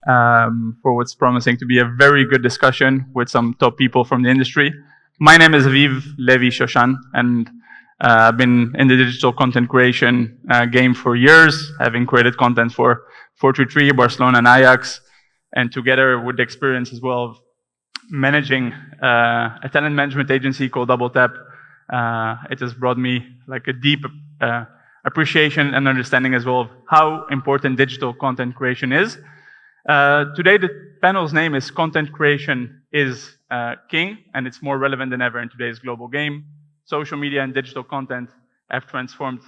for what's promising to be a very good discussion with some top people from the industry. My name is Aviv Levy Shoshan, and I've been in the digital content creation game for years, having created content for 433, Barcelona, and Ajax, and together with the experience as well of managing a talent management agency called Double Tap, it has brought me like a deep appreciation and understanding as well of how important digital content creation is. Today, the panel's name is Content Creation is King, and it's more relevant than ever in today's global game. Social media and digital content have transformed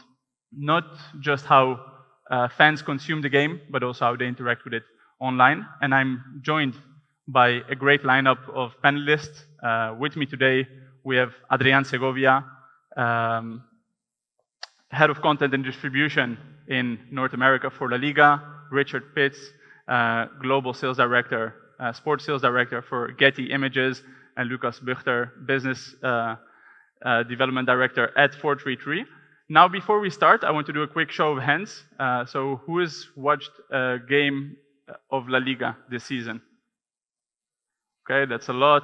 not just how fans consume the game, but also how they interact with it online. And I'm joined by a great lineup of panelists. With me today, we have Adrián Segovia, Head of Content and Distribution in North America for LALIGA, Richard Pitts, Global Sales Director, Sports Sales Director for Getty Images, and Lucas Bugter, Business Development Director at 433. Now, before we start, I want to do a quick show of hands. So who has watched a game of La Liga this season? Okay, that's a lot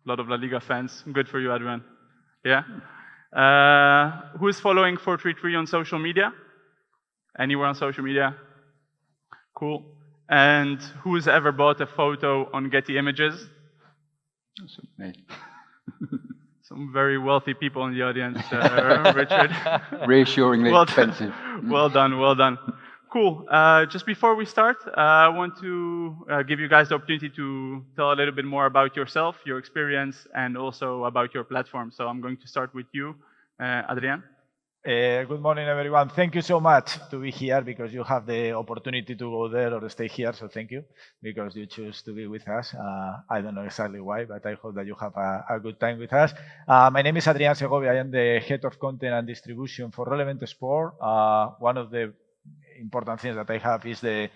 of La Liga fans. Good for you, Adrián. Yeah? Who is following 433 on social media? Anywhere on social media? Cool. And who's ever bought a photo on Getty Images? That's me. Some very wealthy people in the audience, Richard. Reassuringly expensive. Well done, well done. Cool. Just before we start, I want to give you guys the opportunity to tell a little bit more about yourself, your experience, and also about your platform. So I'm going to start with you, Adrián. Good morning, everyone. Thank you so much to be here because you have the opportunity to go there or stay here. So thank you because you choose to be with us. I don't know exactly why, but I hope that you have a good time with us. My name is Adrián Segovia. I am the Head of Content and Distribution for Relevant Sport. One of the important things that I have is the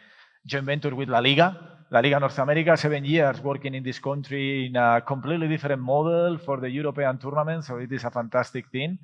joint venture with La Liga North America, 7 years working in this country in a completely different model for the European tournament. So it is a fantastic thing.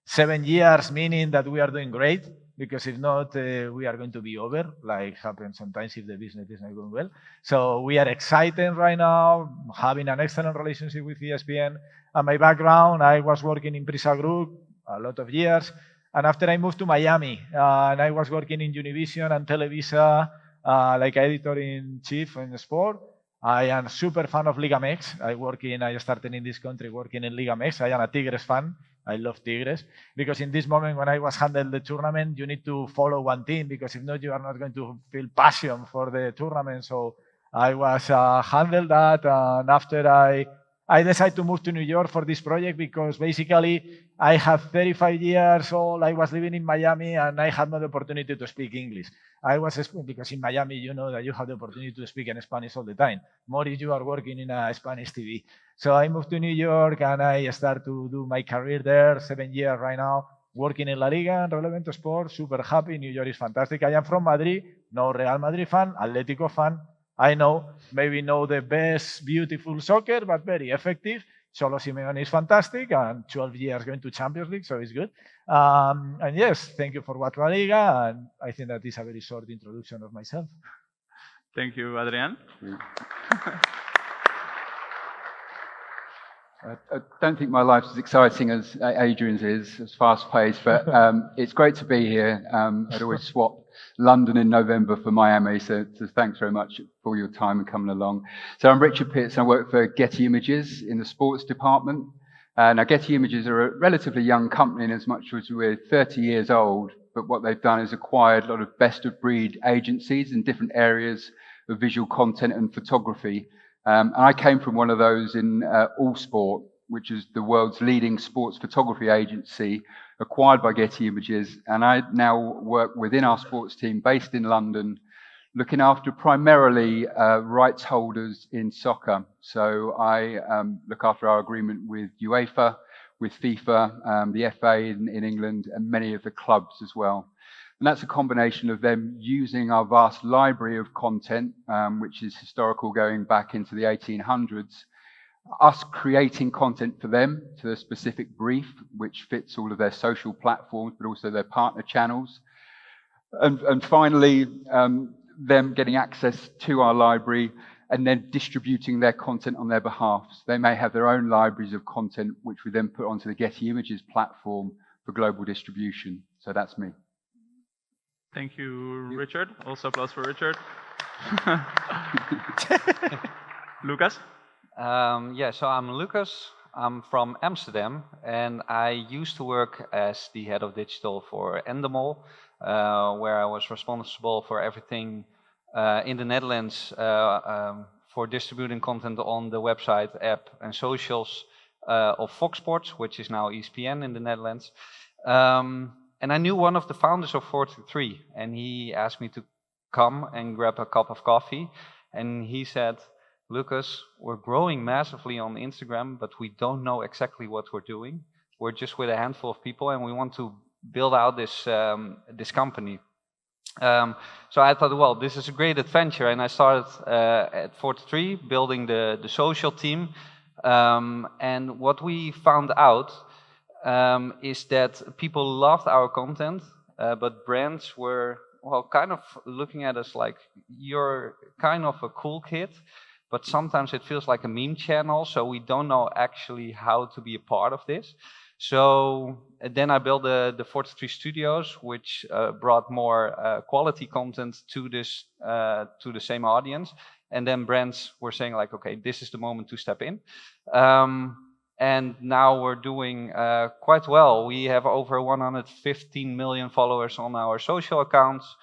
7 years meaning that we are doing great, because if not, we are going to be over, like happens sometimes if the business is not going well. So we are excited right now, having an excellent relationship with ESPN. And my background, I was working in Prisa Group a lot of years. And after I moved to Miami, and I was working in Univision and Televisa, like editor-in-chief in sport. I am super fan of Liga MX. I started in this country working in Liga MX. I am a Tigres fan. I love Tigres because in this moment when I was handling the tournament, you need to follow one team because if not, you are not going to feel passion for the tournament. So I was handled that, and after I decided to move to New York for this project because basically I had 35 years old. I was living in Miami and I had no opportunity to speak English. Because in Miami, you know that you have the opportunity to speak in Spanish all the time. More if you are working in a Spanish TV. So I moved to New York and I started to do my career there, 7 years right now, working in La Liga and Relevant Sport, super happy. New York is fantastic. I am from Madrid, no Real Madrid fan, Atlético fan. I know, maybe not the best, beautiful soccer, but very effective. Cholo Simeone is fantastic, and 12 years going to Champions League, so it's good. And yes, thank you for watching La Liga, and I think that is a very short introduction of myself. Thank you, Adrián. I don't think my life's as exciting as Adrian's is, as fast-paced, but it's great to be here. I'd always swap London in November for Miami, so thanks very much for your time and coming along. So I'm Richard Pitts, I work for Getty Images in the sports department. Now, Getty Images are a relatively young company in as much as we're 30 years old, but what they've done is acquired a lot of best-of-breed agencies in different areas of visual content and photography. And I came from one of those in All Sport, which is the world's leading sports photography agency, acquired by Getty Images. And I now work within our sports team based in London, looking after primarily rights holders in soccer. So I look after our agreement with UEFA, with FIFA, the FA in England, and many of the clubs as well. And that's a combination of them using our vast library of content, which is historical going back into the 1800s, us creating content for them to a specific brief, which fits all of their social platforms, but also their partner channels. And finally, them getting access to our library and then distributing their content on their behalf. So they may have their own libraries of content, which we then put onto the Getty Images platform for global distribution. So that's me. Thank you, Richard. Also applause for Richard. Lucas? Yeah, so I'm Lucas. I'm from Amsterdam, and I used to work as the head of digital for Endemol, where I was responsible for everything in the Netherlands for distributing content on the website, app, and socials of Fox Sports, which is now ESPN in the Netherlands. And I knew one of the founders of 43, and he asked me to come and grab a cup of coffee, and he said, Lucas, we're growing massively on Instagram, but we don't know exactly what we're doing. We're just with a handful of people, and we want to build out this this company. So I thought, well, this is a great adventure, and I started at 43, building the social team. And what we found out is that people loved our content, but brands were, well, kind of looking at us like, you're kind of a cool kid, but sometimes it feels like a meme channel, so we don't know actually how to be a part of this. So then I built the 43 Studios, which brought more quality content to this to the same audience. And then brands were saying like, okay, this is the moment to step in. And now we're doing quite well. We have over 115 million followers on our social accounts,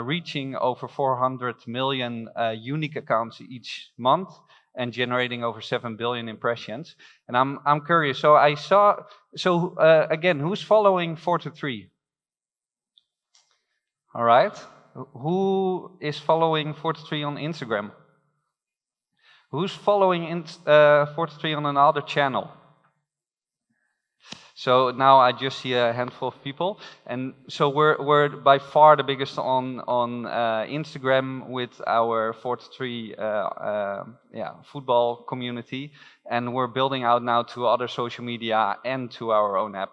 reaching over 400 million unique accounts each month, and generating over 7 billion impressions. And I'm curious. So I saw. So again, who's following 43? All right. Who is following 43 on Instagram? Who's following 43 on another channel? So now I just see a handful of people, and so we're by far the biggest on Instagram with our 43 football community, and we're building out now to other social media and to our own app.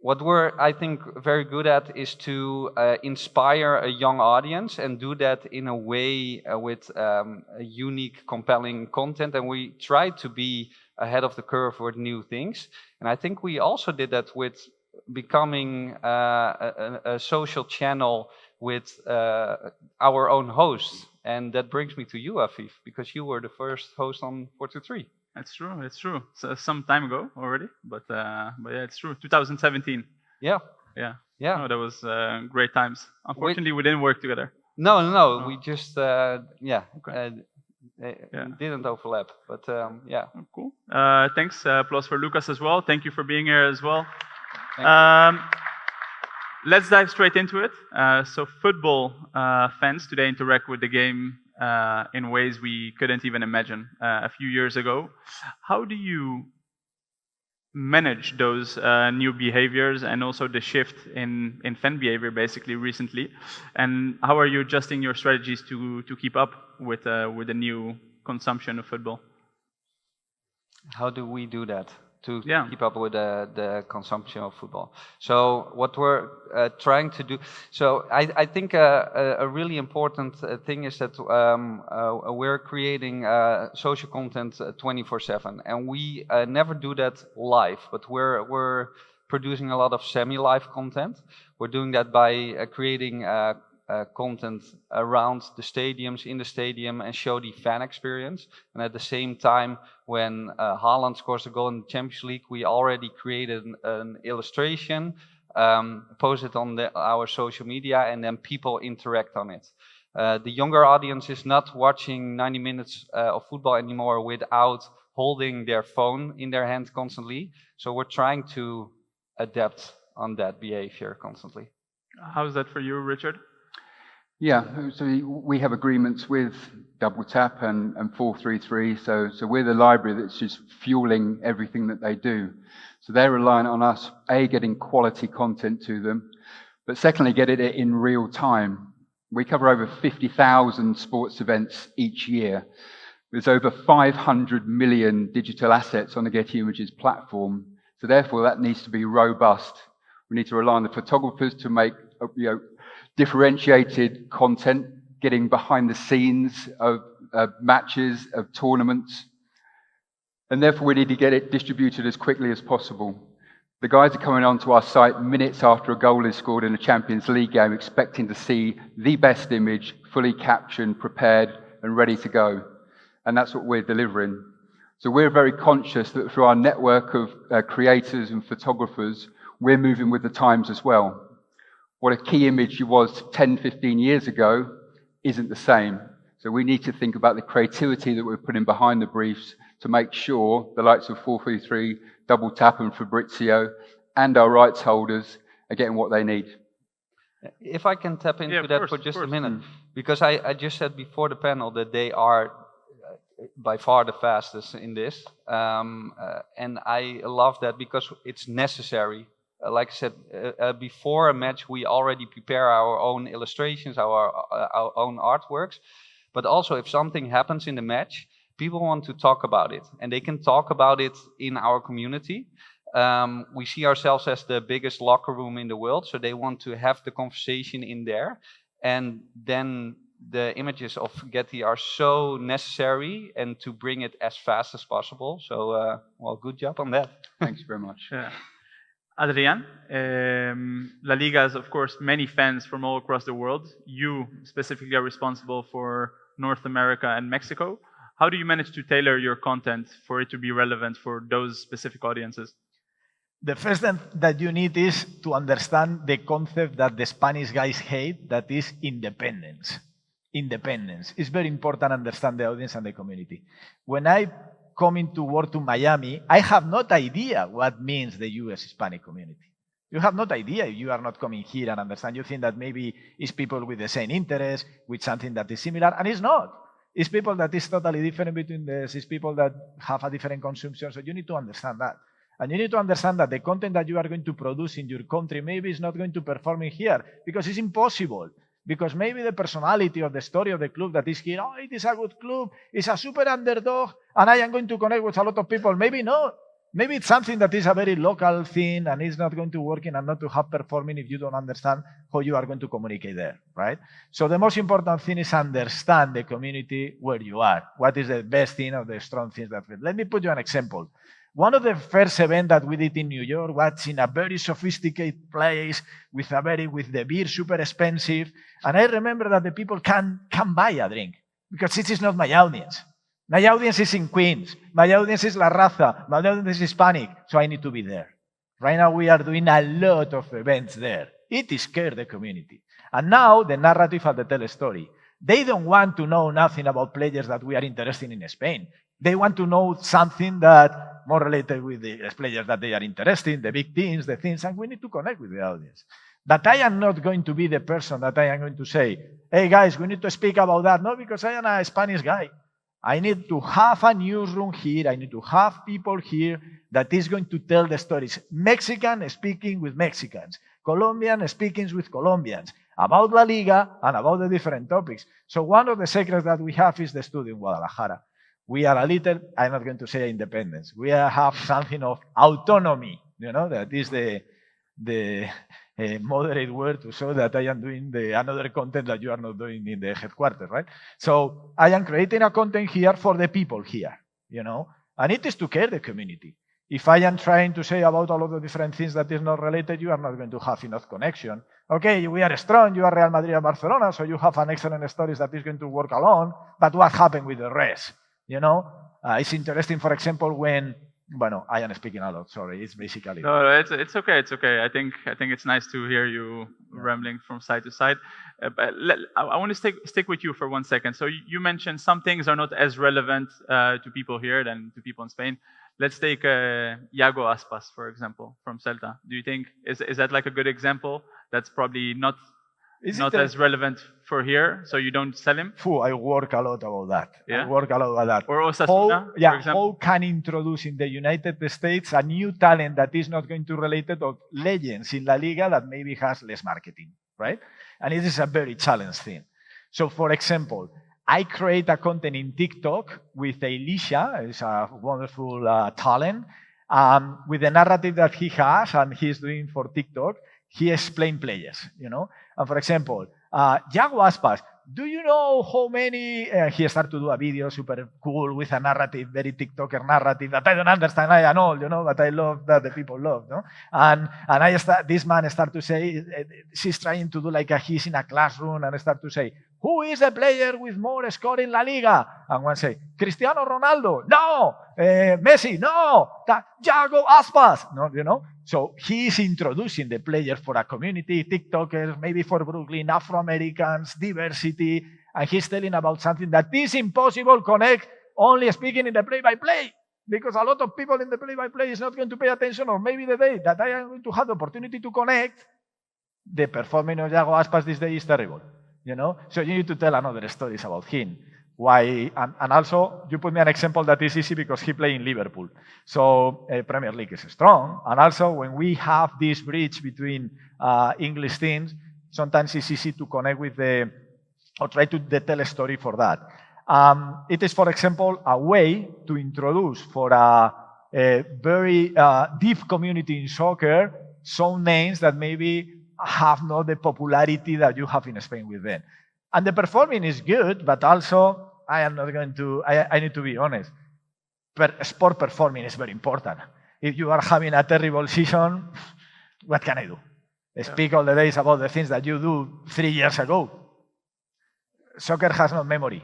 What we're, I think, very good at is to inspire a young audience and do that in a way with a unique, compelling content, and we try to be ahead of the curve with new things. And I think we also did that with becoming a social channel with our own hosts. And that brings me to you, Aviv, because you were the first host on 43. It's true, it's true. So some time ago already, but yeah, it's true. 2017. Yeah. Yeah. Yeah. No, that was great times. Unfortunately, we didn't work together. No. We just, didn't overlap, but yeah. Oh, cool. Thanks. Applause for Lucas as well. Thank you for being here as well. Let's dive straight into it. So football fans today interact with the game in ways we couldn't even imagine a few years ago. How do you manage those new behaviors and also the shift in fan behavior basically recently? And how are you adjusting your strategies to keep up with the new consumption of football? How do we do that to keep up with the consumption of football? So what we're trying to do, so I think a really important thing is that we're creating social content 24/7, and we never do that live, but we're producing a lot of semi-live content. We're doing that by creating content around the stadiums, in the stadium, and show the fan experience. And at the same time, when Haaland scores a goal in the Champions League, we already created an illustration, posted on our social media, and then people interact on it. The younger audience is not watching 90 minutes of football anymore without holding their phone in their hand constantly. So we're trying to adapt on that behavior constantly. How's that for you, Richard? Yeah, so we have agreements with Double Tap and 433, so we're the library that's just fueling everything that they do. So they're reliant on us, A, getting quality content to them, but secondly, getting it in real time. We cover over 50,000 sports events each year. There's over 500 million digital assets on the Getty Images platform, so therefore that needs to be robust. We need to rely on the photographers to make differentiated content, getting behind the scenes of matches, of tournaments. And therefore, we need to get it distributed as quickly as possible. The guys are coming onto our site minutes after a goal is scored in a Champions League game, expecting to see the best image, fully captioned, prepared, and ready to go. And that's what we're delivering. So we're very conscious that through our network of creators and photographers, we're moving with the times as well. What a key image was 10, 15 years ago isn't the same. So we need to think about the creativity that we're putting behind the briefs to make sure the likes of 433, Double Tap and Fabrizio and our rights holders are getting what they need. If I can tap into that for just a minute, because I just said before the panel that they are by far the fastest in this. And I love that because it's necessary. Like I said, before a match, we already prepare our own illustrations, our own artworks. But also, if something happens in the match, people want to talk about it. And they can talk about it in our community. We see ourselves as the biggest locker room in the world. So they want to have the conversation in there. And then the images of Getty are so necessary and to bring it as fast as possible. So, well, good job on that. Thanks very much. Yeah. Adrián, LALIGA has, of course, many fans from all across the world. You specifically are responsible for North America and Mexico. How do you manage to tailor your content for it to be relevant for those specific audiences? The first thing that you need is to understand the concept that the Spanish guys hate, that is independence. Independence. It's very important to understand the audience and the community. When I come into work to Miami, I have no idea what means the US Hispanic community. You have no idea if you are not coming here and understand. You think that maybe it's people with the same interest, with something that is similar, and it's not. It's people that is totally different between this. It's people that have a different consumption, so you need to understand that. And you need to understand that the content that you are going to produce in your country maybe is not going to perform in here, because it's impossible. Because maybe the personality or the story of the club that is here, oh, it is a good club, it's a super underdog, and I am going to connect with a lot of people. Maybe not. Maybe it's something that is a very local thing and it's not going to work and not to have performing if you don't understand how you are going to communicate there, right? So the most important thing is understand the community where you are. What is the best thing or the strong things that fit? Let me put you an example. One of the first events that we did in New York was in a very sophisticated place with the beer super expensive. And I remember that the people can buy a drink because this is not my audience. My audience is in Queens. My audience is La Raza. My audience is Hispanic. So I need to be there. Right now we are doing a lot of events there. It scares the community. And now the narrative has to tell a story. They don't want to know nothing about players that we are interested in Spain. They want to know something that more related with the players that they are interested in, the big teams, the things, and we need to connect with the audience. But I am not going to be the person that I am going to say, hey guys, we need to speak about that. No, because I am a Spanish guy. I need to have a newsroom here. I need to have people here that is going to tell the stories. Mexican speaking with Mexicans, Colombian speaking with Colombians, about La Liga and about the different topics. So one of the secrets that we have is the studio in Guadalajara. We are a little, I'm not going to say independence. We have something of autonomy, you know, that is the moderate word to show that I am doing another content that you are not doing in the headquarters, right? So I am creating a content here for the people here, you know, and it is to care the community. If I am trying to say about all of the different things that is not related, you are not going to have enough connection. Okay, we are strong, you are Real Madrid and Barcelona, so you have an excellent stories that is going to work alone, but what happened with the rest? You know, it's interesting, for example, when, bueno, I am speaking a lot, sorry, it's basically... No, it's okay, it's okay. I think it's nice to hear you rambling from side to side. But I want to stick with you for 1 second. So you mentioned some things are not as relevant to people here than to people in Spain. Let's take Iago Aspas, for example, from Celta. Do you think, is that like a good example? That's probably not as relevant for here, so you don't sell him? I work a lot about that. Yeah? I work a lot about that. Or Osasuna, for example? How can introduce in the United States a new talent that is not going to relate to legends in La Liga that maybe has less marketing, right? And it is a very challenging thing. So, for example, I create a content in TikTok with Elisha, is a wonderful talent, with the narrative that he has and he's doing for TikTok. he explained players, you know. And for example, Yago Aspas, do you know how many, he started to do a video super cool with a narrative, very TikToker narrative that I don't understand, I am old, you know, but I love that the people love, no? And this man start to say, she's trying to do like he's in a classroom and start to say, who is a player with more score in La Liga? And one say, Cristiano Ronaldo, no, Messi, no, Yago Aspas, no, you know. So he is introducing the player for a community, TikTokers, maybe for Brooklyn, Afro-Americans, diversity, and he's telling about something that is impossible connect only speaking in the play-by-play, because a lot of people in the play-by-play is not going to pay attention, or maybe the day that I am going to have the opportunity to connect, the performance of Yago Aspas this day is terrible, you know? So you need to tell another stories about him. Why, and also, you put me an example that is easy because he played in Liverpool. So Premier League is strong. And also, when we have this bridge between English teams, sometimes it's easy to connect with or try to tell a story for that. It is, for example, a way to introduce for a very deep community in soccer some names that maybe have not the popularity that you have in Spain with them. And the performing is good, but also I am not going to, I need to be honest. Sport performing is very important. If you are having a terrible season, what can I do? Speak all the days about the things that you do 3 years ago. Soccer has no memory.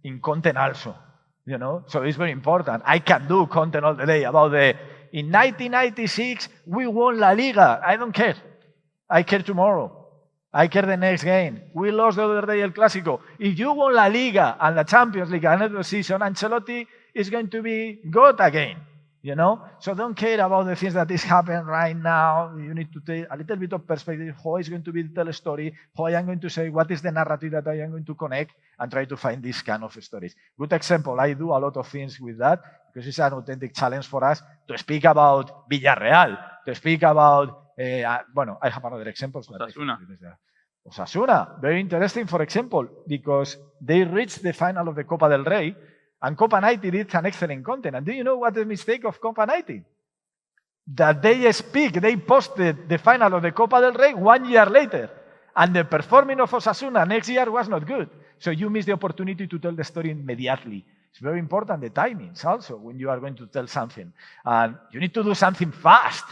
In content also, you know? So it's very important. I can do content all the day about in 1996, we won La Liga. I don't care. I care tomorrow. I care the next game. We lost the other day El Clásico. If you won La Liga and the Champions League another season, Ancelotti is going to be good again, you know? So don't care about the things that is happening right now. You need to take a little bit of perspective, how is going to be the tell story, how I am going to say, what is the narrative that I am going to connect, and try to find this kind of stories. Good example, I do a lot of things with that, because it's an authentic challenge for us to speak about Villarreal, to speak about bueno, I have another example. Osasuna, very interesting, for example, because they reached the final of the Copa del Rey, and Copa 90 did an excellent content. And do you know what the mistake of Copa 90? That they posted the final of the Copa del Rey 1 year later, and the performance of Osasuna next year was not good. So you miss the opportunity to tell the story immediately. It's very important, the timings also, when you are going to tell something. And you need to do something fast.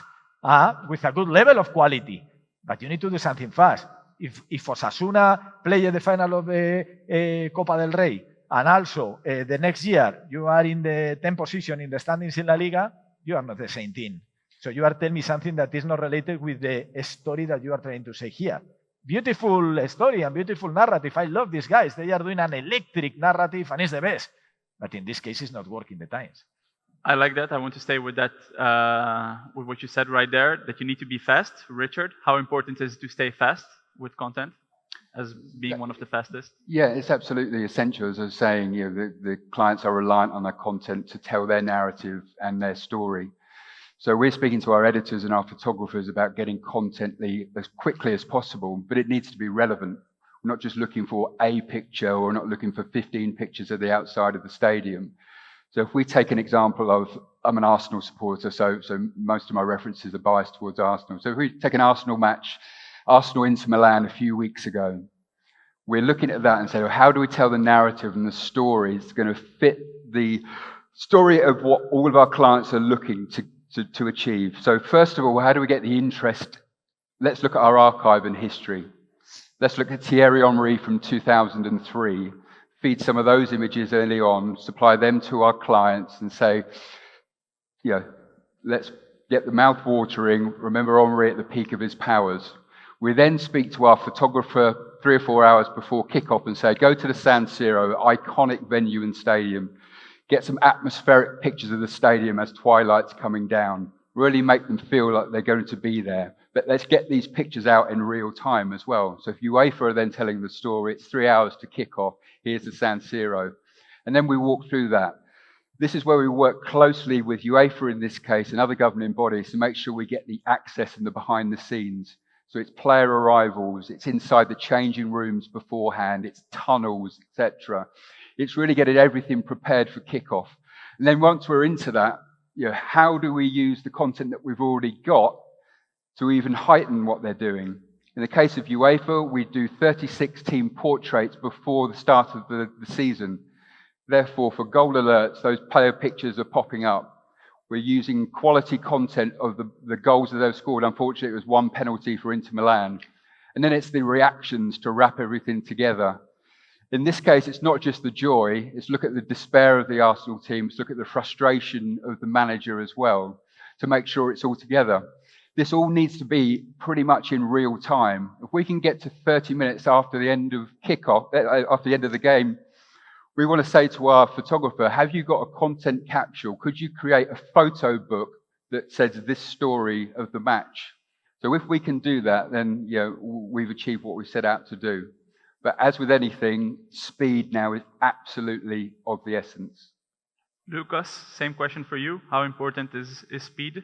With a good level of quality, but you need to do something fast. If Osasuna play the final of the Copa del Rey, and also the next year you are in the 10th position in the standings in La Liga, you are not the same team. So you are telling me something that is not related with the story that you are trying to say here. Beautiful story and beautiful narrative. I love these guys. They are doing an electric narrative and it's the best. But in this case, it's not working the times. I like that. I want to stay with that, with what you said right there, that you need to be fast. Richard, how important is it to stay fast with content as being one of the fastest? Yeah, it's absolutely essential. As I was saying, you know, the clients are reliant on their content to tell their narrative and their story. So we're speaking to our editors and our photographers about getting content as quickly as possible, but it needs to be relevant. We're not just looking for a picture, or not looking for 15 pictures of the outside of the stadium. So if we take an example of, I'm an Arsenal supporter, so most of my references are biased towards Arsenal. So if we take an Arsenal match, Arsenal-Inter Milan a few weeks ago, we're looking at that and say, well, how do we tell the narrative and the story is going to fit the story of what all of our clients are looking to achieve? So first of all, how do we get the interest? Let's look at our archive and history. Let's look at Thierry Henry from 2003. Feed some of those images early on, supply them to our clients and say, you know, let's get the mouth watering. Remember Henry at the peak of his powers. We then speak to our photographer 3 or 4 hours before kickoff and say, go to the San Siro, iconic venue and stadium. Get some atmospheric pictures of the stadium as twilight's coming down. Really make them feel like they're going to be there. But let's get these pictures out in real time as well. So if UEFA are then telling the story, it's 3 hours to kick off. Here's the San Siro. And then we walk through that. This is where we work closely with UEFA in this case and other governing bodies to make sure we get the access and the behind the scenes. So it's player arrivals, it's inside the changing rooms beforehand, it's tunnels, etc. It's really getting everything prepared for kickoff. And then once we're into that, you know, how do we use the content that we've already got to even heighten what they're doing. In the case of UEFA, we do 36 team portraits before the start of the season. Therefore, for goal alerts, those player pictures are popping up. We're using quality content of the goals that they've scored. Unfortunately, it was one penalty for Inter Milan. And then it's the reactions to wrap everything together. In this case, it's not just the joy, it's look at the despair of the Arsenal team, look at the frustration of the manager as well, to make sure it's all together. This all needs to be pretty much in real time. If we can get to 30 minutes after the end of kickoff, after the end of the game, we want to say to our photographer, have you got a content capsule? Could you create a photo book that says this story of the match? So if we can do that, then we've achieved what we set out to do. But as with anything, speed now is absolutely of the essence. Lucas, same question for you. How important is speed?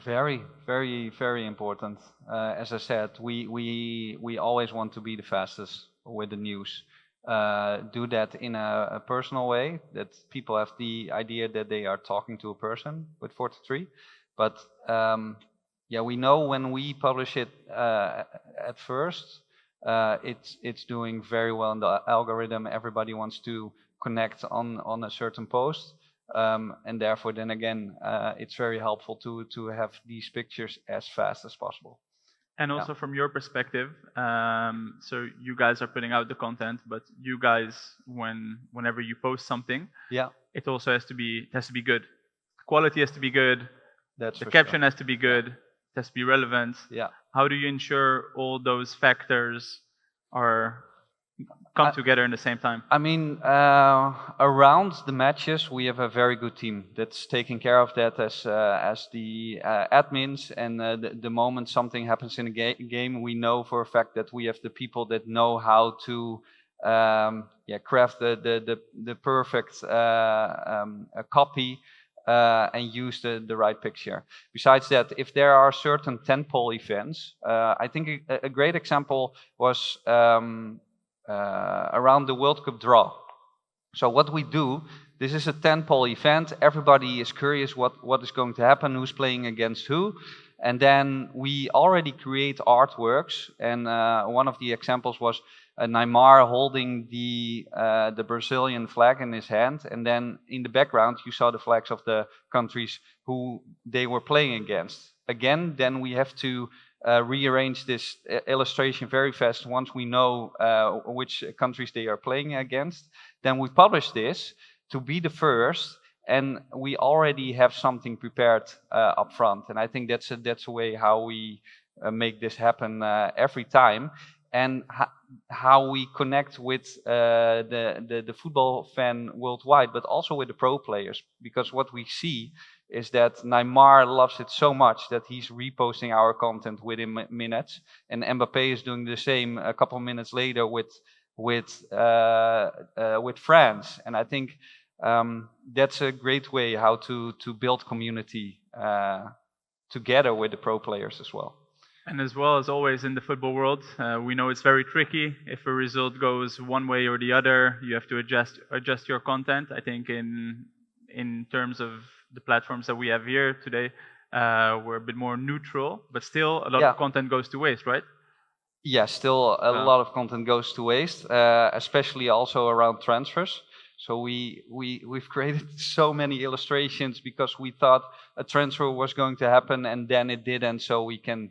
Very, very, very important. As I said, we always want to be the fastest with the news. Do that in a personal way, that people have the idea that they are talking to a person with 43. But we know when we publish it at first, it's doing very well in the algorithm. Everybody wants to connect on a certain post. And therefore, then again, it's very helpful to have these pictures as fast as possible. And also from your perspective, so you guys are putting out the content, but you guys, whenever you post something, it also has to be good. The quality has to be good. The caption has to be good. It has to be relevant. How do you ensure all those factors come together in the same time? I mean, around the matches, we have a very good team that's taking care of that as the admins. And the moment something happens in a game, we know for a fact that we have the people that know how to craft the perfect copy and use the right picture. Besides that, if there are certain tentpole events, I think a great example was around the World Cup draw. So what we do, this is a tentpole event. Everybody is curious what is going to happen, who's playing against who. And then we already create artworks. And one of the examples was Neymar holding the Brazilian flag in his hand. And then in the background, you saw the flags of the countries who they were playing against. Again, then we have to rearrange this illustration very fast once we know which countries they are playing against. Then we publish this to be the first, and we already have something prepared up front. And I think that's a way how we make this happen every time, and how we connect with the football fan worldwide, but also with the pro players. Because what we see is that Neymar loves it so much that he's reposting our content within minutes, and Mbappé is doing the same a couple minutes later with France. And I think that's a great way how to build community together with the pro players as well. And as well as always in the football world, we know it's very tricky. If a result goes one way or the other, you have to adjust your content. I think in terms of the platforms that we have here today, we're a bit more neutral, but still a lot of content goes to waste, right? Yeah, still a lot of content goes to waste, especially also around transfers. So we've created so many illustrations because we thought a transfer was going to happen and then it didn't, so we can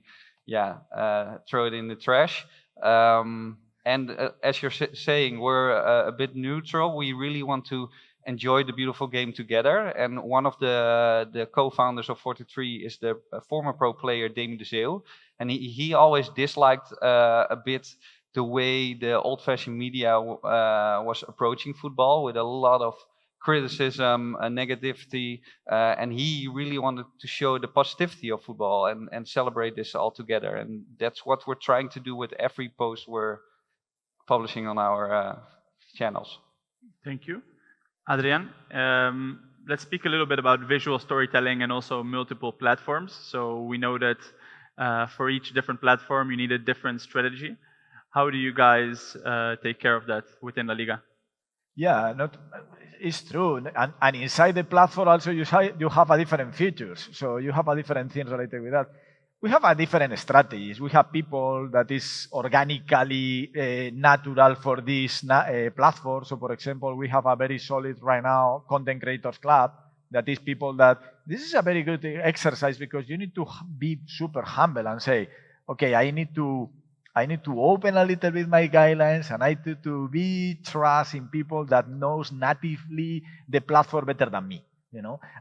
throw it in the trash. And as you're saying, we're a bit neutral. We really want to enjoy the beautiful game together. And one of the co-founders of 43 is the former pro player Demi de Zeeuw. And he always disliked a bit the way the old-fashioned media was approaching football, with a lot of criticism and negativity. And he really wanted to show the positivity of football and celebrate this all together. And that's what we're trying to do with every post we're publishing on our channels. Thank you. Adrián, let's speak a little bit about visual storytelling and also multiple platforms. So we know that for each different platform, you need a different strategy. How do you guys take care of that within LALIGA? Yeah, it's true. And inside the platform also you have a different features. So you have a different thing related with that. we have a different strategies. We have people that is organically natural for this platform. So, for example, we have a very solid right now content creators club that is people that this is a very good exercise because you need to be super humble and say, okay, I need to open a little bit my guidelines and I need to be trust in people that knows natively the platform better than me.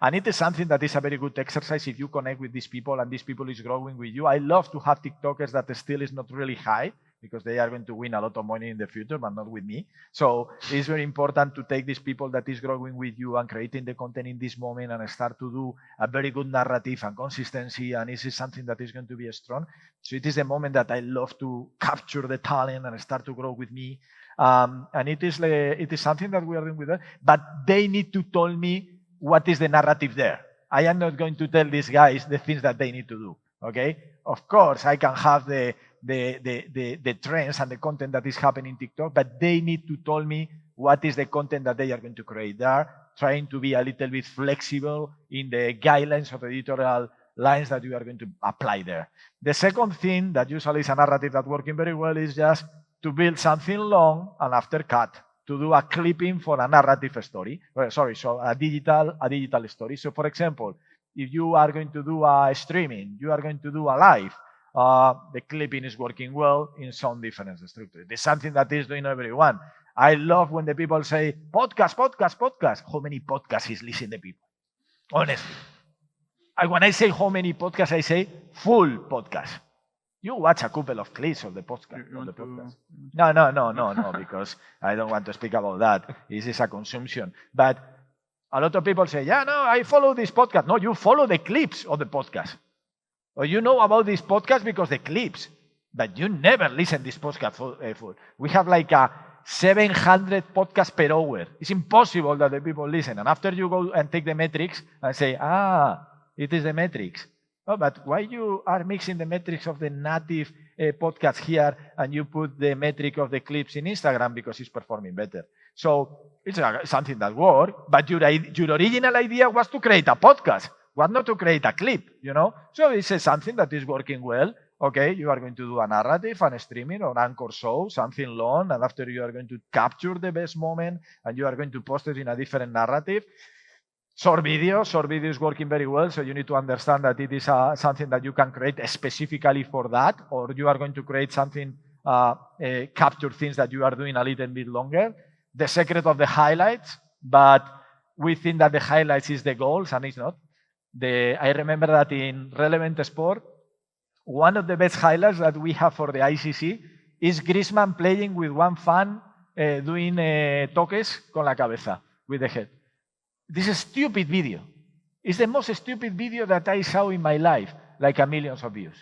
And it is something that is a very good exercise if you connect with these people and these people is growing with you. I love to have TikTokers that still is not really high because they are going to win a lot of money in the future, but not with me. So it's very important to take these people that is growing with you and creating the content in this moment and start to do a very good narrative and consistency. And this is something that is going to be strong. So it is the moment that I love to capture the talent and start to grow with me. And it is something that we are doing with them, but they need to tell me what is the narrative there. I am not going to tell these guys the things that they need to do. Okay? Of course, I can have the trends and the content that is happening in TikTok, but they need to tell me what is the content that they are going to create. They are trying to be a little bit flexible in the guidelines of editorial lines that you are going to apply there. The second thing that usually is a narrative that's working very well is just to build something long and after cut, to do a clipping for a narrative story. So a digital story. So for example, if you are going to do a streaming, you are going to do a live, the clipping is working well in some different structures. It's something that is doing everyone. I love when the people say, podcast. How many podcasts is listening to people? Honestly. When I say how many podcasts, I say full podcast. You watch a couple of clips of the podcast. No, because I don't want to speak about that. This is a consumption. But a lot of people say, I follow this podcast. No, you follow the clips of the podcast. Or you know about this podcast because the clips. But you never listen to this podcast full. We have like a 700 podcasts per hour. It's impossible that the people listen. And after you go and take the metrics and say, it is the metrics. Oh, but why you are mixing the metrics of the native podcast here and you put the metric of the clips in Instagram because it's performing better? So it's something that works, but your original idea was to create a podcast, was not to create a clip, So it's something that is working well. Okay, you are going to do a narrative and a streaming or anchor show, something long, and after you are going to capture the best moment and you are going to post it in a different narrative. Short video is working very well, so you need to understand that it is something that you can create specifically for that, or you are going to create something, capture things that you are doing a little bit longer. The secret of the highlights, but we think that the highlights is the goals, and it's not. I remember that in Relevant Sport, one of the best highlights that we have for the ICC is Griezmann playing with one fan doing toques con la cabeza, with the head. This is a stupid video. It's the most stupid video that I saw in my life, like millions of views.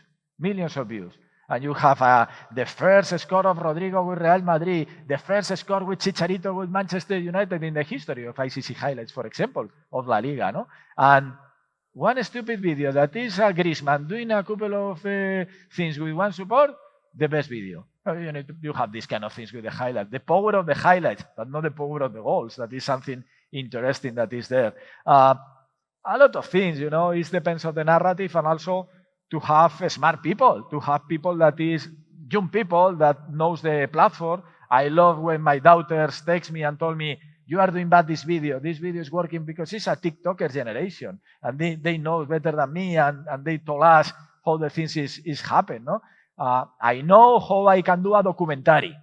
And you have the first score of Rodrigo with Real Madrid, the first score with Chicharito with Manchester United in the history of ICC highlights, for example, of La Liga. No? And one stupid video that is Griezmann doing a couple of things with one support, the best video. You have these kind of things with the highlights. The power of the highlights, but not the power of the goals. That is something interesting that is there. A lot of things, it depends on the narrative, and also to have smart people, to have people that is young people that knows the platform. I love when my daughters text me and told me, you are doing bad this video is working because it's a TikToker generation, and they know better than me, and they told us how the things is happen. No? I know how I can do a documentary,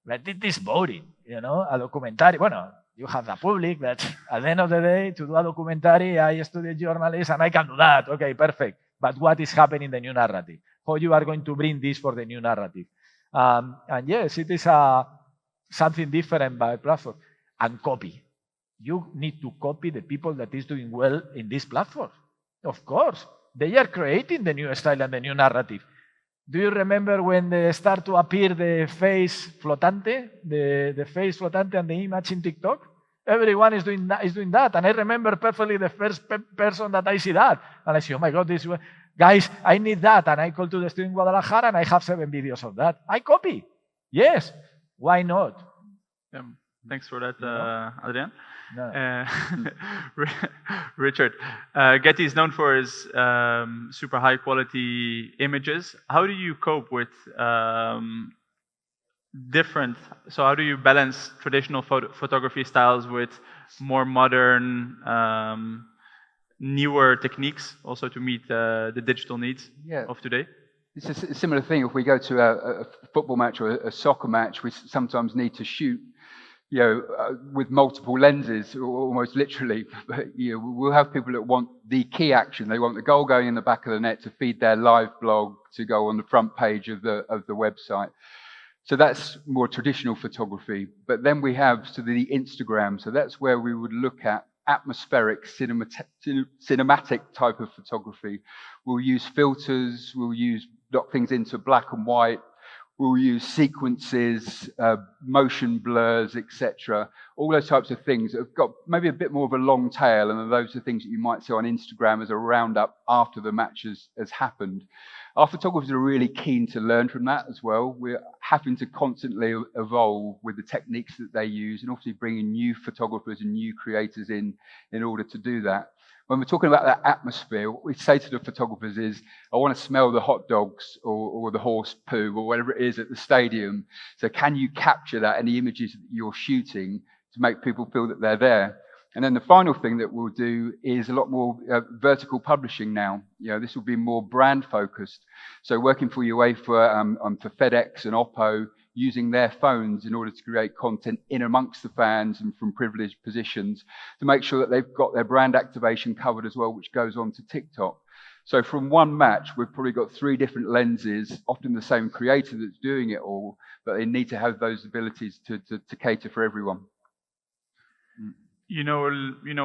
but it is boring, a documentary. You have the public, but at the end of the day, to do a documentary, I studied journalism and I can do that. Okay, perfect. But what is happening in the new narrative? How you are going to bring this for the new narrative? And yes, it is something different by platform. And copy. You need to copy the people that is doing well in this platform. Of course. They are creating the new style and the new narrative. Do you remember when they start to appear the face flotante, the face flotante and the image in TikTok? Everyone is doing that. And I remember perfectly the first person that I see that. And I say, oh my God, guys, I need that. And I call to the studio in Guadalajara and I have 7 videos of that. I copy. Yes. Why not? Thanks for that, Adrián. No. Richard, Getty is known for his super high quality images. How do you cope with how do you balance traditional photography styles with more modern, newer techniques also to meet the digital needs of today? It's a similar thing. If we go to a football match or a soccer match, we sometimes need to shoot, with multiple lenses, almost literally. But we'll have people that want the key action. They want the goal going in the back of the net to feed their live blog to go on the front page of the website. So that's more traditional photography. But then we have the Instagram. So that's where we would look at atmospheric, cinematic type of photography. We'll use filters. We'll knock things into black and white. We'll use sequences, motion blurs, etc. All those types of things that have got maybe a bit more of a long tail, and those are things that you might see on Instagram as a roundup after the match has happened. Our photographers are really keen to learn from that as well. We're having to constantly evolve with the techniques that they use, and obviously bringing new photographers and new creators in order to do that. When we're talking about that atmosphere, what we say to the photographers is, I want to smell the hot dogs or the horse poo or whatever it is at the stadium. So can you capture that in the images that you're shooting to make people feel that they're there? And then the final thing that we'll do is a lot more vertical publishing now. This will be more brand focused. So working for UEFA, for FedEx and Oppo, using their phones in order to create content in amongst the fans and from privileged positions to make sure that they've got their brand activation covered as well, which goes on to TikTok. So from one match, we've probably got 3 different lenses, often the same creator that's doing it all, but they need to have those abilities to cater for everyone. You know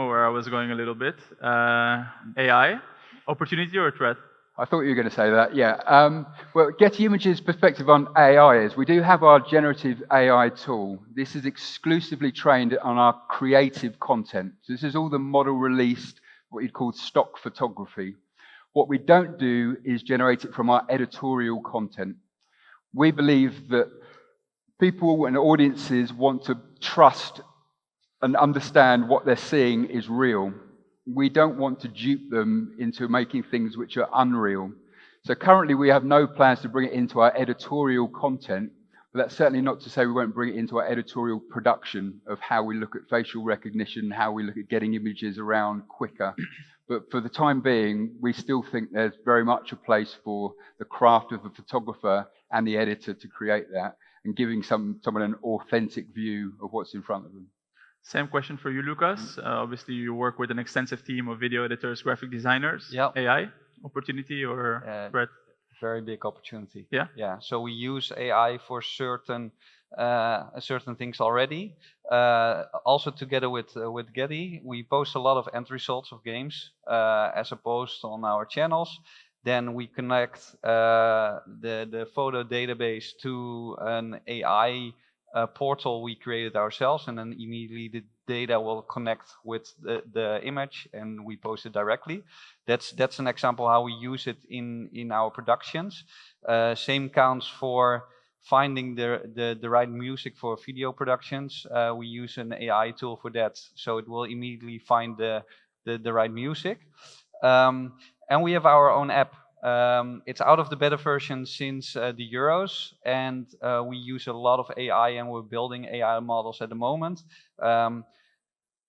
where I was going a little bit. AI, opportunity or threat? I thought you were going to say that, yeah. Well, Getty Images' perspective on AI is we do have our generative AI tool. This is exclusively trained on our creative content. So this is all the model released, what you'd call stock photography. What we don't do is generate it from our editorial content. We believe that people and audiences want to trust and understand what they're seeing is real. We don't want to dupe them into making things which are unreal. So currently we have no plans to bring it into our editorial content, but that's certainly not to say we won't bring it into our editorial production of how we look at facial recognition, how we look at getting images around quicker. But for the time being, we still think there's very much a place for the craft of the photographer and the editor to create that and giving someone an authentic view of what's in front of them. Same question for you, Lucas. Obviously, you work with an extensive team of video editors, graphic designers. Yeah. AI, opportunity or threat? Very big opportunity. Yeah. Yeah. So we use AI for certain things already. Also, together with Getty, we post a lot of end results of games as a post on our channels. Then we connect the photo database to an AI portal we created ourselves, and then immediately the data will connect with the image and we post it directly. That's an example how we use it in our productions. Same counts for finding the right music for video productions. We use an AI tool for that, so it will immediately find the right music. And we have our own app. It's out of the beta version since the Euros, and we use a lot of AI, and we're building AI models at the moment.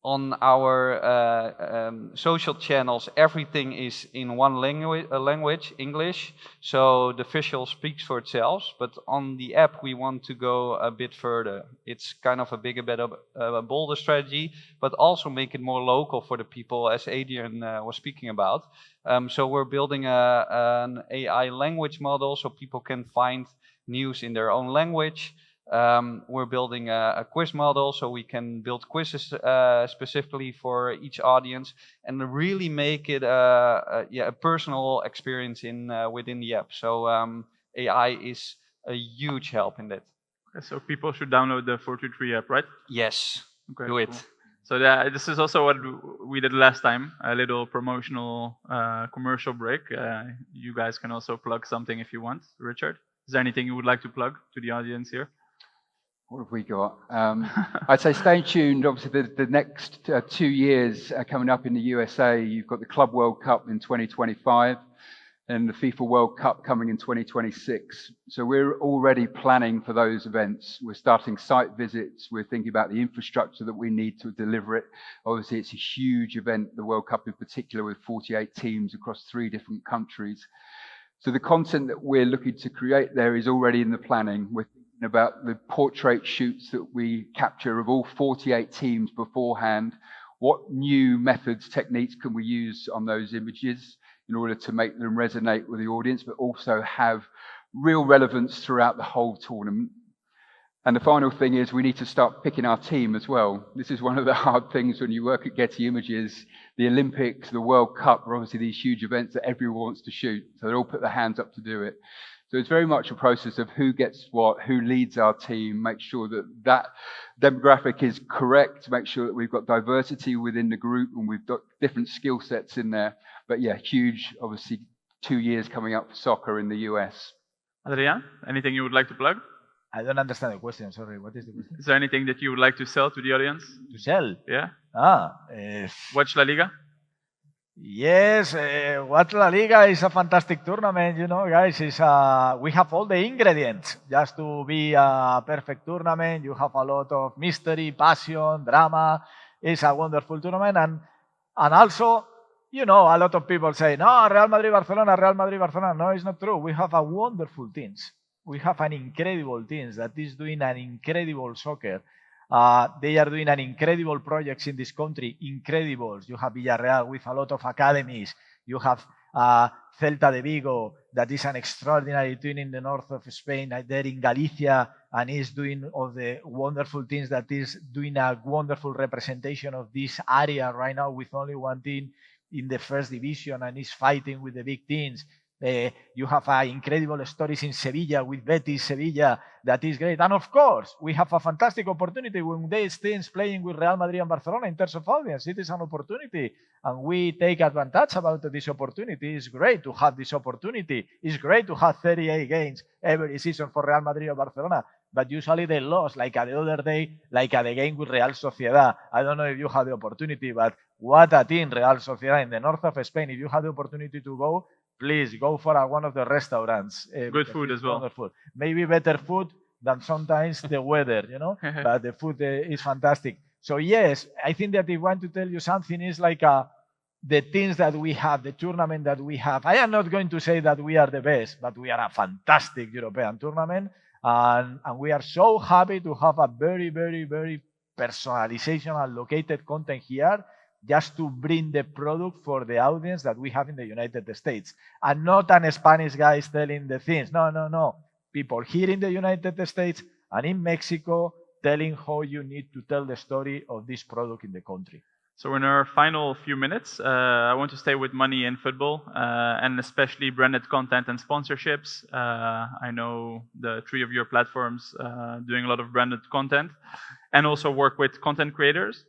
On our social channels, everything is in one language, English, so the visual speaks for itself. But on the app, we want to go a bit further. It's kind of a bigger, better, bolder strategy, but also make it more local for the people, as Adrián was speaking about. So we're building an AI language model so people can find news in their own language. We're building a quiz model so we can build quizzes specifically for each audience and really make it a personal experience within the app. So AI is a huge help in that. Okay, so people should download the 423 app, right? Yes, okay, do it. Cool. So this is also what we did last time, a little promotional commercial break. You guys can also plug something if you want. Richard, is there anything you would like to plug to the audience here? What have we got? I'd say stay tuned. Obviously, the next 2 years are coming up in the USA. You've got the Club World Cup in 2025 and the FIFA World Cup coming in 2026. So we're already planning for those events. We're starting site visits. We're thinking about the infrastructure that we need to deliver it. Obviously, it's a huge event, the World Cup in particular, with 48 teams across 3 different countries. So the content that we're looking to create there is already in the planning. We're thinking about the portrait shoots that we capture of all 48 teams beforehand. What new methods, techniques can we use on those images in order to make them resonate with the audience, but also have real relevance throughout the whole tournament? And the final thing is we need to start picking our team as well. This is one of the hard things when you work at Getty Images. The Olympics, the World Cup are obviously these huge events that everyone wants to shoot. So they all put their hands up to do it. So it's very much a process of who gets what, who leads our team, make sure that that demographic is correct, make sure that we've got diversity within the group and we've got different skill sets in there. But yeah, huge, obviously, 2 years coming up for soccer in the US. Adrián, anything you would like to plug? I don't understand the question, sorry. What is the question? Is there anything that you would like to sell to the audience? To sell? Yeah? Watch La Liga? Yes, Watch La Liga is a fantastic tournament, you know, guys. We have all the ingredients just to be a perfect tournament. You have a lot of mystery, passion, drama. It's a wonderful tournament. And also, you know, a lot of people say, no, Real Madrid, Barcelona, Real Madrid, Barcelona. No, it's not true. We have a wonderful teams. We have an incredible teams that is doing an incredible soccer. They are doing an incredible projects in this country, incredibles. You have Villarreal with a lot of academies. You have Celta de Vigo, that is an extraordinary team in the north of Spain, there in Galicia, and is doing all the wonderful things that is doing a wonderful representation of this area right now with only one team in the first division and is fighting with the big teams. You have incredible stories in Sevilla with Betis, Sevilla, that is great. And of course, we have a fantastic opportunity when these teams playing with Real Madrid and Barcelona in terms of audience. It is an opportunity, and we take advantage about this opportunity. It's great to have this opportunity. It's great to have 38 games every season for Real Madrid or Barcelona, but usually they lost, like the other day, like at the game with Real Sociedad. I don't know if you had the opportunity, but what a team, Real Sociedad, in the north of Spain. If you had the opportunity to go, please go for one of the restaurants. Good food as well. Wonderful. Maybe better food than sometimes the weather, you know, but the food is fantastic. So yes, I think that if I want to tell you something is like the things that we have, the tournament that we have. I am not going to say that we are the best, but we are a fantastic European tournament. And we are so happy to have a very, very, very personalization and located content here, just to bring the product for the audience that we have in the United States. And not an Spanish guy telling the things. No, no, no. People here in the United States and in Mexico telling how you need to tell the story of this product in the country. So in our final few minutes, I want to stay with money in football, and especially branded content and sponsorships. I know the 3 of your platforms doing a lot of branded content and also work with content creators.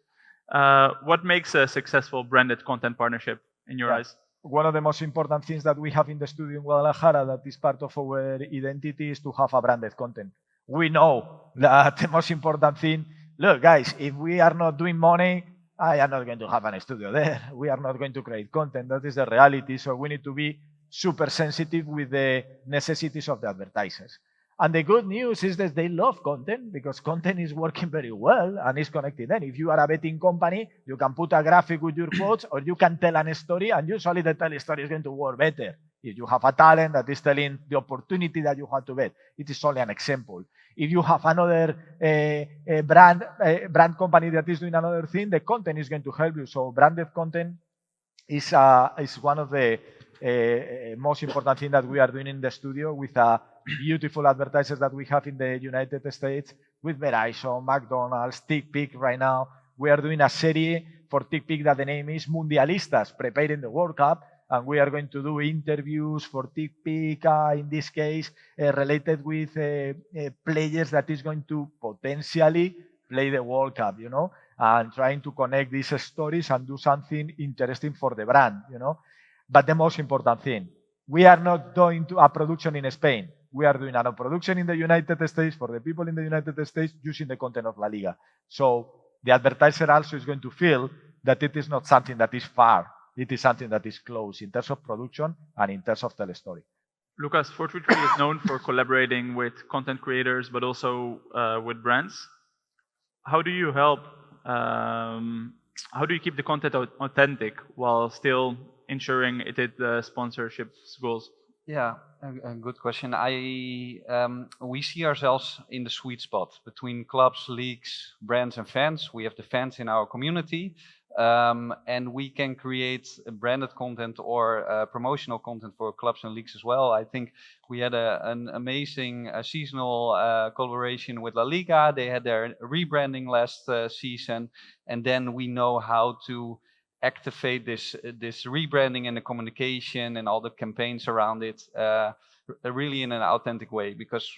What makes a successful branded content partnership in your eyes? One of the most important things that we have in the studio in Guadalajara that is part of our identity is to have a branded content. We know that the most important thing, look guys, if we are not doing money, I am not going to have a studio there. We are not going to create content. That is the reality. So we need to be super sensitive with the necessities of the advertisers. And the good news is that they love content because content is working very well and is connected. Then if you are a betting company, you can put a graphic with your quotes or you can tell a story, and usually the tell story is going to work better. If you have a talent that is telling the opportunity that you have to bet, it is only an example. If you have another brand company that is doing another thing, the content is going to help you. So branded content is one of the most important things that we are doing in the studio with beautiful advertisers that we have in the United States with Verizon, McDonald's, TickPick right now. We are doing a series for TickPick that the name is Mundialistas, preparing the World Cup. And we are going to do interviews for TickPick, in this case, related with players that is going to potentially play the World Cup, you know, and trying to connect these stories and do something interesting for the brand, you know. But the most important thing, we are not doing a production in Spain. we are doing a production in the United States for the people in the United States using the content of La Liga. So the advertiser also is going to feel that it is not something that is far. It is something that is close in terms of production and in terms of telestory. Lucas, 433 is known for collaborating with content creators, but also with brands. How do you help? How do you keep the content authentic while still ensuring it hit the sponsorship's goals? Yeah, a good question. We see ourselves in the sweet spot between clubs, leagues, brands, and fans. We have the fans in our community. And we can create branded content or promotional content for clubs and leagues as well. I think we had an amazing seasonal collaboration with La Liga. They had their rebranding last season, and then we know how to activate this rebranding and the communication and all the campaigns around it really in an authentic way, because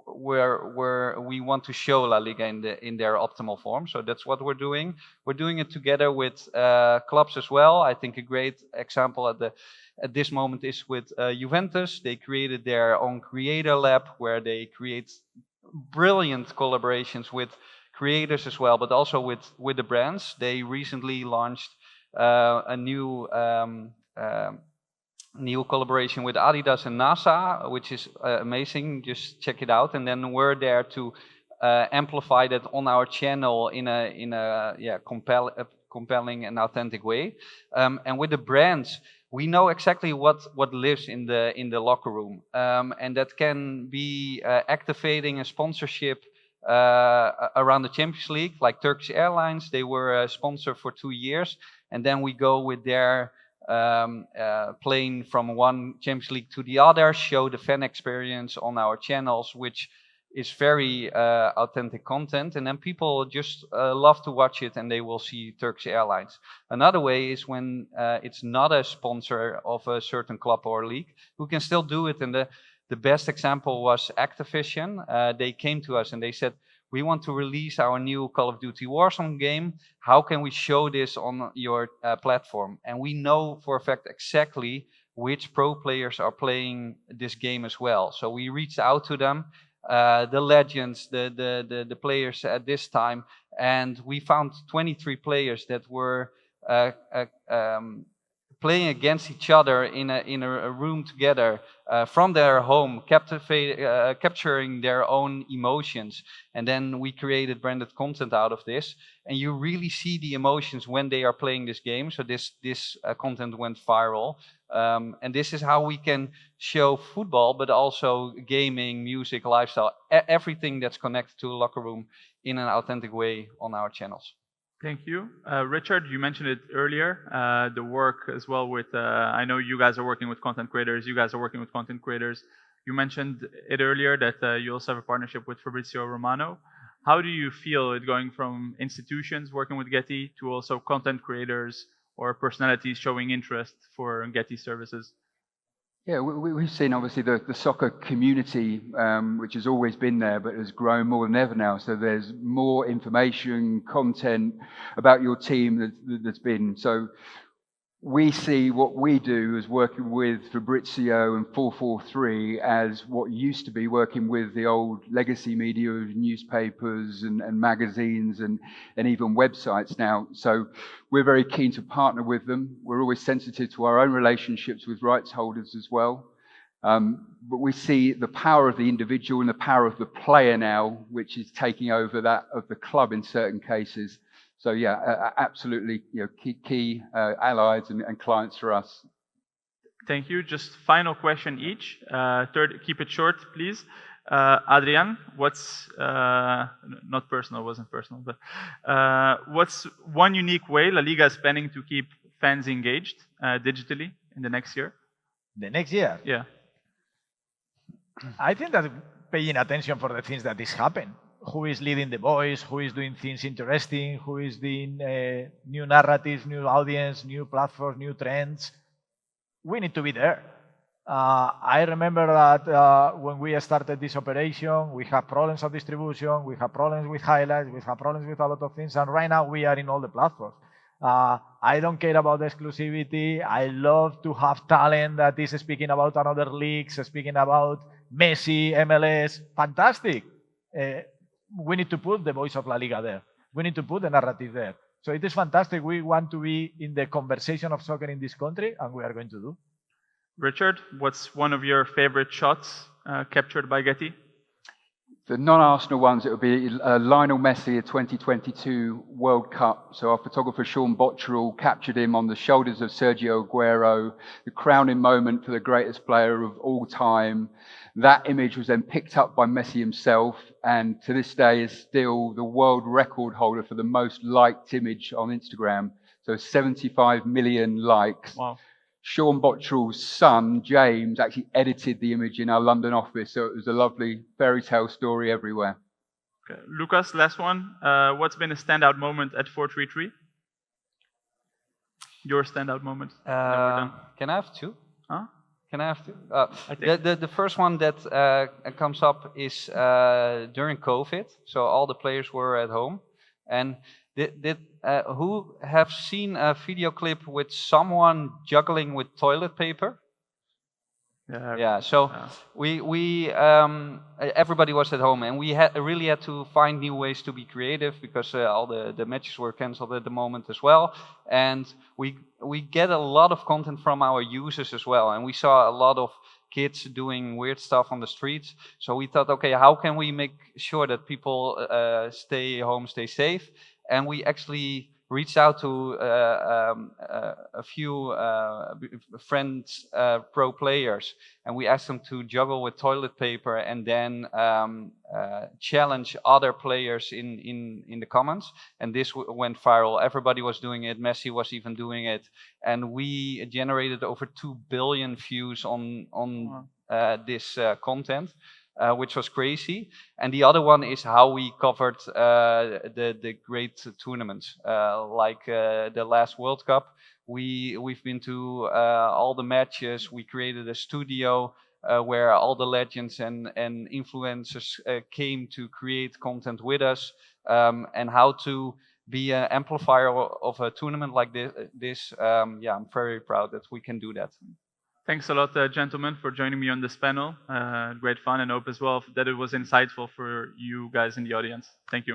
we want to show La Liga in their optimal form. So that's what we're doing. We're doing it together with clubs as well. I think a great example at this moment is with Juventus. They created their own creator lab where they create brilliant collaborations with creators as well, but also with the brands. They recently launched a new collaboration with Adidas and NASA, which is amazing. Just check it out. And then we're there to amplify that on our channel in a compelling and authentic way. And with the brands, we know exactly what lives in the locker room, and that can be activating a sponsorship around the Champions League, like Turkish Airlines. They were a sponsor for 2 years, and then we go with their plane from one Champions League to the other, show the fan experience on our channels, which is very authentic content, and then people just love to watch it, and they will see Turkish Airlines. Another way is when it's not a sponsor of a certain club or league, who can still do it. And the best example was Activision. They came to us and they said, we want to release our new Call of Duty Warzone game. How can we show this on your platform? And we know for a fact exactly which pro players are playing this game as well. So we reached out to them, the legends, the players at this time, and we found 23 players that were playing against each other in a room together from their home, capturing their own emotions. And then we created branded content out of this. And you really see the emotions when they are playing this game. So this content went viral. And this is how we can show football, but also gaming, music, lifestyle, everything that's connected to a locker room in an authentic way on our channels. Thank you. Richard, you mentioned it earlier, the work as well with, I know you guys are working with content creators, you guys are working with content creators. You mentioned it earlier that you also have a partnership with Fabrizio Romano. How do you feel it going from institutions working with Getty to also content creators or personalities showing interest for Getty services? Yeah, we've seen obviously the soccer community, which has always been there, but has grown more than ever now. So there's more information, content about your team that's been. So we see what we do as working with Fabrizio and 443 as what used to be working with the old legacy media of newspapers and magazines and even websites now. So we're very keen to partner with them. We're always sensitive to our own relationships with rights holders as well. But we see the power of the individual and the power of the player now, which is taking over that of the club in certain cases. So yeah, absolutely, key allies and clients for us. Thank you. Just final question each. Keep it short, please. Adrián, what's not personal, wasn't personal, but what's one unique way La Liga is planning to keep fans engaged digitally in the next year? The next year? Yeah. I think that paying attention for the things that is happening. Who is leading the voice, who is doing things interesting, who is doing new narratives, new audience, new platforms, new trends. We need to be there. I remember that when we started this operation, we have problems of distribution, we have problems with highlights, we have problems with a lot of things, and right now we are in all the platforms. I don't care about exclusivity. I love to have talent that is speaking about another leagues, speaking about Messi, MLS, fantastic. We need to put the voice of La Liga there. We need to put the narrative there. So it is fantastic. We want to be in the conversation of soccer in this country, and we are going to do. Richard, what's one of your favorite shots captured by Getty? The non-Arsenal ones, it would be Lionel Messi at 2022 World Cup. So our photographer Sean Botterill captured him on the shoulders of Sergio Aguero, the crowning moment for the greatest player of all time. That image was then picked up by Messi himself, and to this day is still the world record holder for the most liked image on Instagram. So 75 million likes. Wow. Sean Botterill's son, James, actually edited the image in our London office, so it was a lovely fairy tale story everywhere. Okay. Lucas, last one. What's been a standout moment at 433? Your standout moment? Can I have two? Huh? Can I have two? I think. The first one that comes up is during COVID. So all the players were at home. And who have seen a video clip with someone juggling with toilet paper? Yeah. So everybody was at home, and we really had to find new ways to be creative because all the matches were cancelled at the moment as well. And we get a lot of content from our users as well, and we saw a lot of kids doing weird stuff on the streets. So we thought, okay, how can we make sure that people stay home, stay safe? And we actually reached out to a few friends, pro players, and we asked them to juggle with toilet paper and then challenge other players in the comments. And this went viral. Everybody was doing it. Messi was even doing it. And we generated over 2 billion views on this content. Which was crazy. And the other one is how we covered the great tournaments, like the last World Cup. We've been to all the matches. We created a studio where all the legends and influencers came to create content with us, and how to be an amplifier of a tournament like this. Yeah, I'm very proud that we can do that. Thanks a lot, gentlemen, for joining me on this panel. Great fun, and hope as well that it was insightful for you guys in the audience. Thank you.